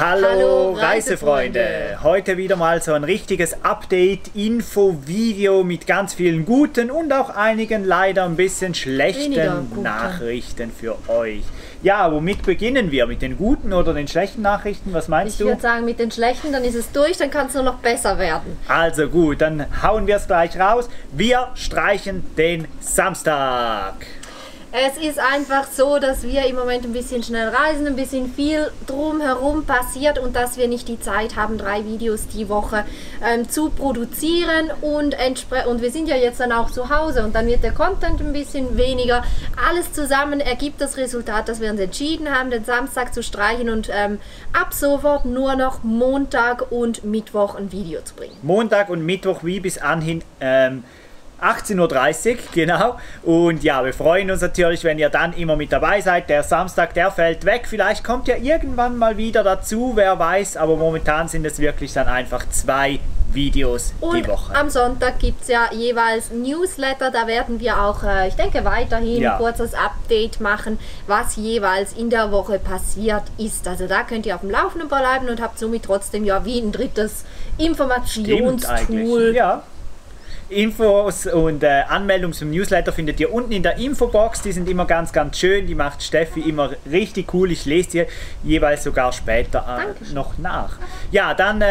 Hallo Reisefreunde! Heute wieder mal so ein richtiges Update, Info-Video mit ganz vielen guten und auch einigen leider ein bisschen schlechten Nachrichten für euch. Ja, womit beginnen wir? Mit den guten oder den schlechten Nachrichten? Was meinst du? Ich würde sagen mit den schlechten, dann ist es durch, dann kann es nur noch besser werden. Also gut, dann hauen wir es gleich raus. Wir streichen den Samstag. Es ist einfach so, dass wir im Moment ein bisschen schnell reisen, ein bisschen viel drumherum passiert und dass wir nicht die Zeit haben, 3 Videos die Woche zu produzieren und wir sind ja jetzt dann auch zu Hause und dann wird der Content ein bisschen weniger. Alles zusammen ergibt das Resultat, dass wir uns entschieden haben, den Samstag zu streichen und ab sofort nur noch Montag und Mittwoch ein Video zu bringen. Montag und Mittwoch wie bis anhin 18:30 Uhr, genau. Und ja, wir freuen uns natürlich, wenn ihr dann immer mit dabei seid. Der Samstag, der fällt weg. Vielleicht kommt ja irgendwann mal wieder dazu, wer weiß. Aber momentan sind es wirklich dann einfach 2 Videos die Woche. Und am Sonntag gibt es ja jeweils Newsletter. Da werden wir auch, ich denke, weiterhin ein kurzes Update machen, was jeweils in der Woche passiert ist. Also da könnt ihr auf dem Laufenden bleiben und habt somit trotzdem ja wie ein drittes Informationstool. Ja. Infos und Anmeldung zum Newsletter findet ihr unten in der Infobox. Die sind immer ganz schön. Die macht Steffi immer richtig cool. Ich lese die jeweils sogar später noch nach. Ja, dann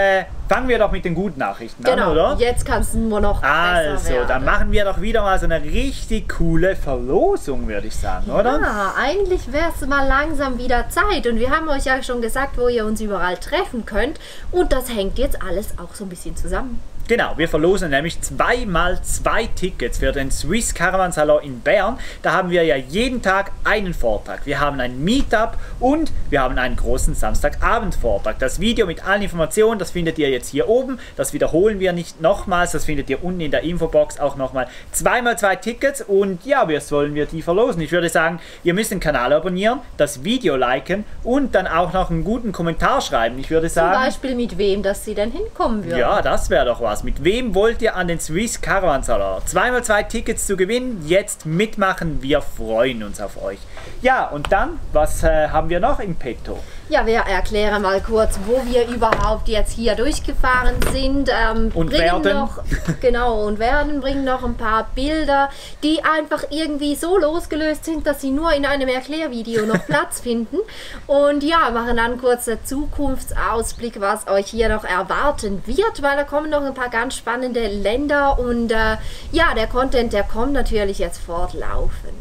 fangen wir doch mit den guten Nachrichten an, oder? Jetzt kannst du nur noch besser werden. Dann machen wir doch wieder mal so eine richtig coole Verlosung, würde ich sagen, oder? Ja, eigentlich wäre es mal langsam wieder Zeit. Und wir haben euch ja schon gesagt, wo ihr uns überall treffen könnt. Und das hängt jetzt alles auch so ein bisschen zusammen. Genau, wir verlosen nämlich 2x2 Tickets für den Swiss Caravan Salon in Bern. Da haben wir ja jeden Tag einen Vortrag. Wir haben ein Meetup und wir haben einen großen Samstagabend-Vortrag. Das Video mit allen Informationen, das findet ihr jetzt hier oben. Das wiederholen wir nicht nochmals, das findet ihr unten in der Infobox auch nochmal. 2x2 Tickets und ja, wie sollen wir die verlosen? Ich würde sagen, ihr müsst den Kanal abonnieren, das Video liken und dann auch noch einen guten Kommentar schreiben. Ich würde sagen... Zum Beispiel mit wem, dass sie denn hinkommen würden. Ja, das wäre doch was. Mit wem wollt ihr an den Swiss Caravan Salon? 2x2 Tickets zu gewinnen, jetzt mitmachen, wir freuen uns auf euch. Ja, und dann, was haben wir noch im Petto? Ja, wir erklären mal kurz, wo wir überhaupt jetzt hier durchgefahren sind. Und bringen noch ein paar Bilder, die einfach irgendwie so losgelöst sind, dass sie nur in einem Erklärvideo noch Platz finden. Und ja, machen dann kurz den Zukunftsausblick, was euch hier noch erwarten wird, weil da kommen noch ein paar ganz spannende Länder und ja, der Content, der kommt natürlich jetzt fortlaufend.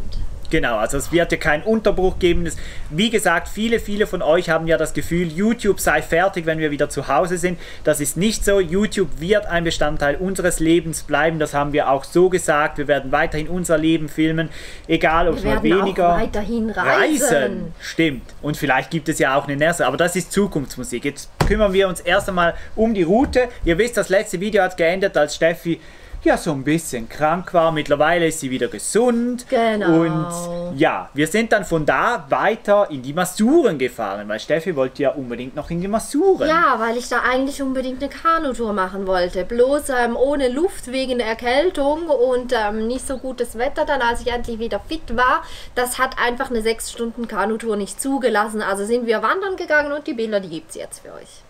Genau, also es wird ja keinen Unterbruch geben. Wie gesagt, viele von euch haben ja das Gefühl, YouTube sei fertig, wenn wir wieder zu Hause sind. Das ist nicht so. YouTube wird ein Bestandteil unseres Lebens bleiben. Das haben wir auch so gesagt. Wir werden weiterhin unser Leben filmen, egal ob es mal weniger... Auch weiterhin reisen. Stimmt. Und vielleicht gibt es ja auch eine nächste, aber das ist Zukunftsmusik. Jetzt kümmern wir uns erst einmal um die Route. Ihr wisst, das letzte Video hat geendet, als Steffi ja so ein bisschen krank war. Mittlerweile ist sie wieder gesund. Genau. Und ja, wir sind dann von da weiter in die Masuren gefahren, weil Steffi wollte ja unbedingt noch in die Masuren. Ja, weil ich da eigentlich unbedingt eine Kanutour machen wollte. Bloß ohne Luft wegen der Erkältung und nicht so gutes Wetter dann, als ich endlich wieder fit war. Das hat einfach eine 6 Stunden Kanutour nicht zugelassen. Also sind wir wandern gegangen und die Bilder, die gibt es jetzt für euch.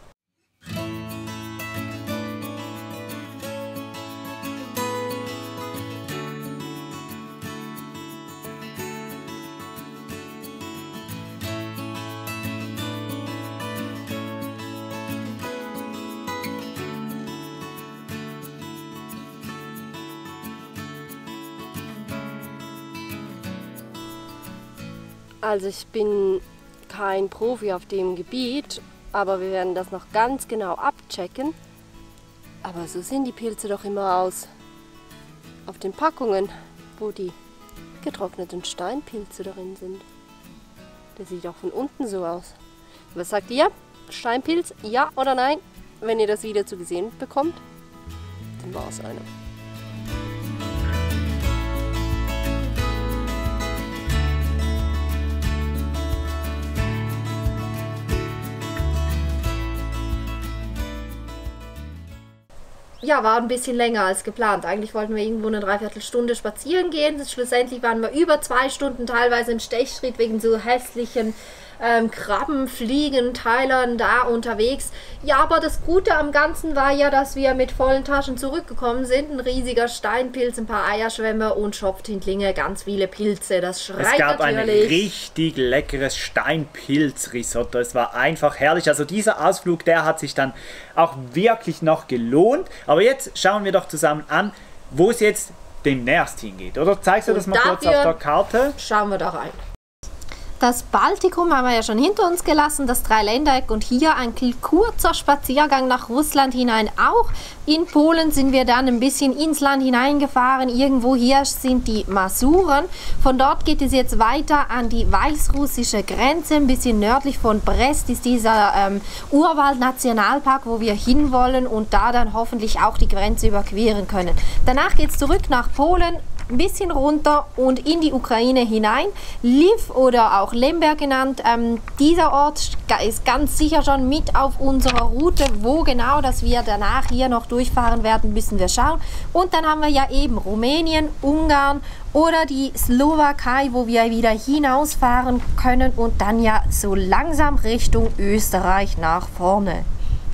Also ich bin kein Profi auf dem Gebiet, aber wir werden das noch ganz genau abchecken. Aber so sehen die Pilze doch immer aus. Auf den Packungen, wo die getrockneten Steinpilze darin sind. Das sieht auch von unten so aus. Was sagt ihr? Steinpilz, ja oder nein? Wenn ihr das Video zu gesehen bekommt, dann war es einer. Ja, war ein bisschen länger als geplant. Eigentlich wollten wir irgendwo eine Dreiviertelstunde spazieren gehen. Schlussendlich waren wir über 2 Stunden, teilweise in Stechschritt wegen so hässlichen Krabben, Fliegen, Teilern da unterwegs. Ja, aber das Gute am Ganzen war ja, dass wir mit vollen Taschen zurückgekommen sind. Ein riesiger Steinpilz, ein paar Eierschwämme und Schopftintlinge, ganz viele Pilze. Das schreit Es gab natürlich. ein richtig leckeres Steinpilz-Risotto. Es war einfach herrlich. Also dieser Ausflug, der hat sich dann auch wirklich noch gelohnt. Aber jetzt schauen wir doch zusammen an, wo es jetzt demnächst hingeht. Oder zeigst du das mal kurz auf der Karte? Schauen wir da rein. Das Baltikum haben wir ja schon hinter uns gelassen, das Dreiländereck, und hier ein kurzer Spaziergang nach Russland hinein auch. In Polen sind wir dann ein bisschen ins Land hineingefahren. Irgendwo hier sind die Masuren. Von dort geht es jetzt weiter an die weißrussische Grenze. Ein bisschen nördlich von Brest ist dieser Urwald-Nationalpark, wo wir hinwollen und da dann hoffentlich auch die Grenze überqueren können. Danach geht es zurück nach Polen, ein bisschen runter und in die Ukraine hinein. Lviv oder auch Lemberg genannt. Dieser Ort ist ganz sicher schon mit auf unserer Route. Wo genau, dass wir danach hier noch durchfahren werden, müssen wir schauen. Und dann haben wir ja eben Rumänien, Ungarn oder die Slowakei, wo wir wieder hinausfahren können und dann ja so langsam Richtung Österreich nach vorne.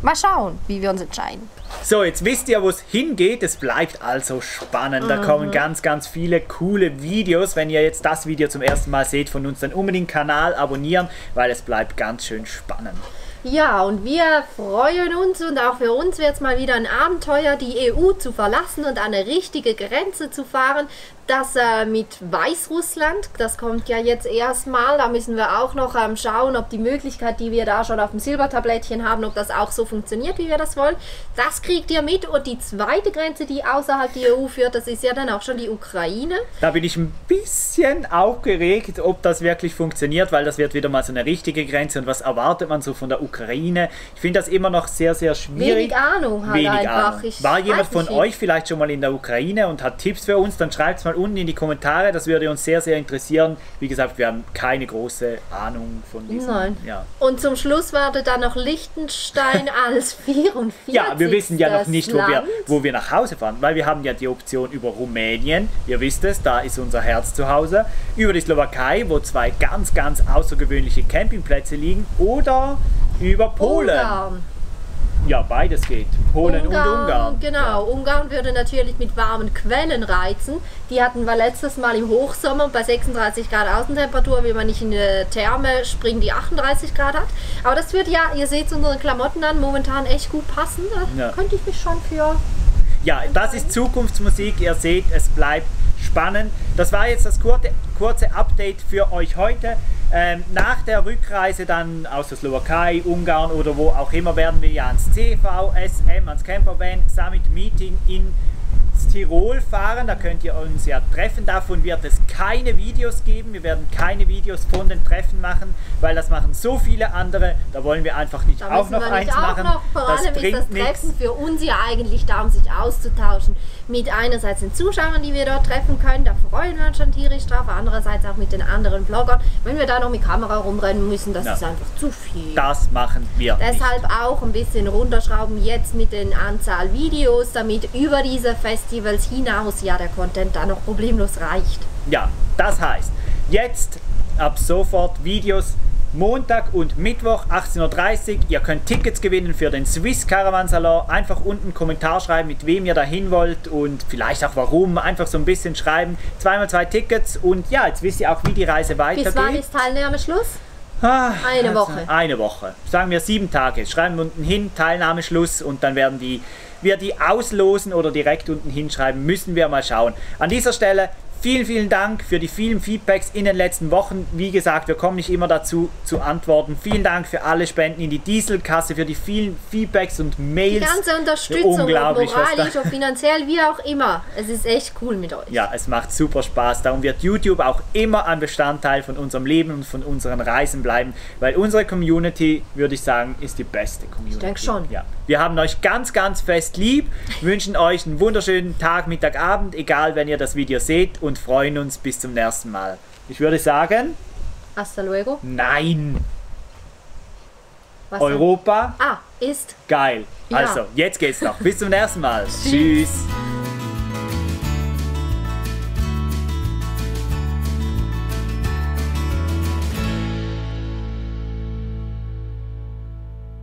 Mal schauen, wie wir uns entscheiden. So, jetzt wisst ihr, wo es hingeht. Es bleibt also spannend. Da kommen ganz, ganz viele coole Videos. Wenn ihr jetzt das Video zum ersten Mal seht von uns, dann unbedingt den Kanal abonnieren, weil es bleibt ganz schön spannend. Ja, und wir freuen uns, und auch für uns wird es mal wieder ein Abenteuer, die EU zu verlassen und an eine richtige Grenze zu fahren. Das mit Weißrussland, das kommt ja jetzt erstmal. Da müssen wir auch noch schauen, ob die Möglichkeit, die wir da schon auf dem Silbertablettchen haben, ob das auch so funktioniert, wie wir das wollen. Das kriegt ihr mit. Und die zweite Grenze, die außerhalb der EU führt, das ist ja dann auch schon die Ukraine. Da bin ich ein bisschen aufgeregt, ob das wirklich funktioniert, weil das wird wieder mal so eine richtige Grenze. Und was erwartet man so von der Ukraine? Ich finde das immer noch sehr, sehr schwierig. Wenig Ahnung halt einfach. War jemand von euch vielleicht schon mal in der Ukraine und hat Tipps für uns? Dann schreibt es mal unten in die Kommentare, das würde uns sehr, sehr interessieren. Wie gesagt, wir haben keine große Ahnung von diesem. Nein. Ja. Und zum Schluss wartet dann noch Liechtenstein als 44. Ja, wir wissen ja noch nicht, Land. wo wir nach Hause fahren, weil wir haben ja die Option über Rumänien, ihr wisst es, da ist unser Herz zu Hause, über die Slowakei, wo zwei ganz, ganz außergewöhnliche Campingplätze liegen, oder über Polen. Ungarn. Ja, beides geht. Polen und Ungarn. Genau, Ungarn würde natürlich mit warmen Quellen reizen. Die hatten wir letztes Mal im Hochsommer bei 36 Grad Außentemperatur, wie man nicht in der Therme springen, die 38 Grad hat. Aber das wird ja, ihr seht unsere Klamotten an, momentan echt gut passen. Da könnte ich mich schon für... Ja, das ist Zukunftsmusik. Ihr seht, es bleibt spannend. Das war jetzt das kurze Update für euch heute. Nach der Rückreise dann aus der Slowakei, Ungarn oder wo auch immer werden wir ja ans CVSM, ans Campervan Summit Meeting in Tirol fahren. Da könnt ihr uns ja treffen. Davon wird es keine Videos geben. Wir werden keine Videos von den Treffen machen, weil das machen so viele andere. Da wollen wir einfach nicht auch noch eins machen. Vor allem ist das Treffen für uns ja eigentlich da, um sich auszutauschen. Mit einerseits den Zuschauern, die wir dort treffen können, da freuen wir uns schon tierisch drauf. Andererseits auch mit den anderen Vloggern. Wenn wir da noch mit Kamera rumrennen müssen, das ist einfach zu viel. Das machen wir Deshalb nicht. auch ein bisschen runterschrauben jetzt mit den Anzahl Videos, damit über diese Festivals hinaus ja der Content da noch problemlos reicht. Ja, das heißt, jetzt ab sofort Videos Montag und Mittwoch 18:30 Uhr. Ihr könnt Tickets gewinnen für den Swiss Caravan Salon. Einfach unten einen Kommentar schreiben, mit wem ihr dahin wollt und vielleicht auch warum. Einfach so ein bisschen schreiben. 2x2 Tickets und ja, jetzt wisst ihr auch, wie die Reise weitergeht. Bis wann ist Teilnahmeschluss? Eine Woche. Eine Woche. Sagen wir 7 Tage. Schreiben wir unten hin, Teilnahmeschluss, und dann werden wir die auslosen oder direkt unten hinschreiben. Müssen wir mal schauen. An dieser Stelle vielen, vielen Dank für die vielen Feedbacks in den letzten Wochen. Wie gesagt, wir kommen nicht immer dazu zu antworten. Vielen Dank für alle Spenden in die Dieselkasse, für die vielen Feedbacks und Mails. Die ganze Unterstützung, unglaublich, moralisch und finanziell, wie auch immer. Es ist echt cool mit euch. Ja, es macht super Spaß. Darum wird YouTube auch immer ein Bestandteil von unserem Leben und von unseren Reisen bleiben, weil unsere Community, würde ich sagen, ist die beste Community. Ich denke schon. Ja. Wir haben euch ganz, ganz fest lieb, wünschen euch einen wunderschönen Tag, Mittag, Abend, egal wenn ihr das Video seht, und freuen uns bis zum nächsten Mal. Ich würde sagen... Hasta luego. Nein! Was Europa ist geil. Ja. Also, jetzt geht's noch. Bis zum nächsten Mal. Tschüss.